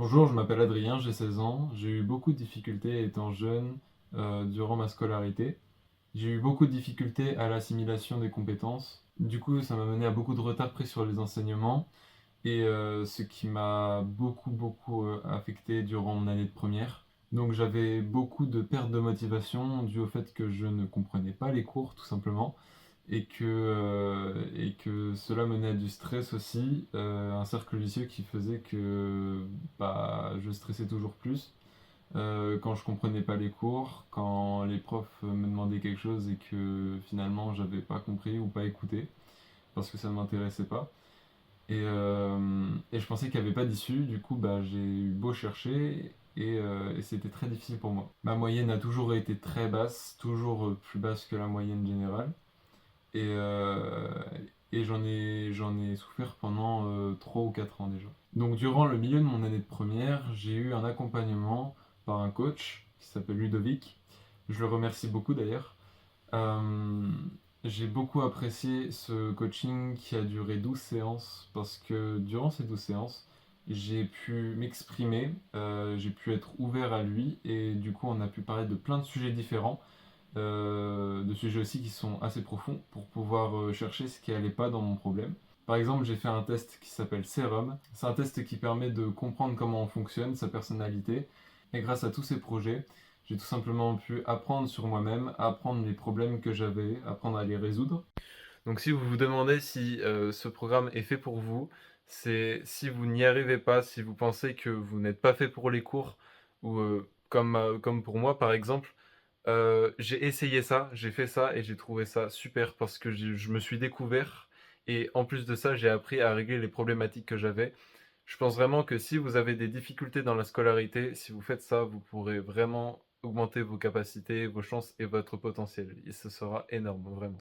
Bonjour, je m'appelle Adrien, j'ai 16 ans. J'ai eu beaucoup de difficultés étant jeune durant ma scolarité. J'ai eu beaucoup de difficultés à l'assimilation des compétences. Du coup, ça m'a mené à beaucoup de retard pris sur les enseignements et ce qui m'a beaucoup affecté durant mon année de première. Donc j'avais beaucoup de perte de motivation due au fait que je ne comprenais pas les cours tout simplement et que cela menait à du stress aussi, un cercle vicieux qui faisait que je stressais toujours plus quand je comprenais pas les cours, quand les profs me demandaient quelque chose et que finalement j'avais pas compris ou pas écouté parce que ça ne m'intéressait pas. Et je pensais qu'il n'y avait pas d'issue, du coup j'ai eu beau chercher et c'était très difficile pour moi. Ma moyenne a toujours été très basse, toujours plus basse que la moyenne générale. Et, euh, et j'en ai souffert pendant 3 ou 4 ans déjà. Donc durant le milieu de mon année de première, j'ai eu un accompagnement par un coach qui s'appelle Ludovic. Je le remercie beaucoup d'ailleurs. Euh, j'ai beaucoup apprécié ce coaching qui a duré 12 séances parce que durant ces 12 séances, j'ai pu m'exprimer, j'ai pu être ouvert à lui et du coup on a pu parler de plein de sujets différents, de sujets aussi qui sont assez profonds pour pouvoir chercher ce qui allait pas dans mon problème. Par exemple, j'ai fait un test qui s'appelle Serum. C'est un test qui permet de comprendre comment on fonctionne, sa personnalité. Et grâce à tous ces projets, j'ai tout simplement pu apprendre sur moi-même, apprendre les problèmes que j'avais, apprendre à les résoudre. Donc si vous vous demandez si ce programme est fait pour vous, c'est si vous n'y arrivez pas, si vous pensez que vous n'êtes pas fait pour les cours, ou comme pour moi par exemple, j'ai essayé ça, j'ai fait ça et j'ai trouvé ça super parce que je me suis découvert et en plus de ça, j'ai appris à régler les problématiques que j'avais. Je pense vraiment que si vous avez des difficultés dans la scolarité, si vous faites ça, vous pourrez vraiment augmenter vos capacités, vos chances et votre potentiel. Et ce sera énorme, vraiment.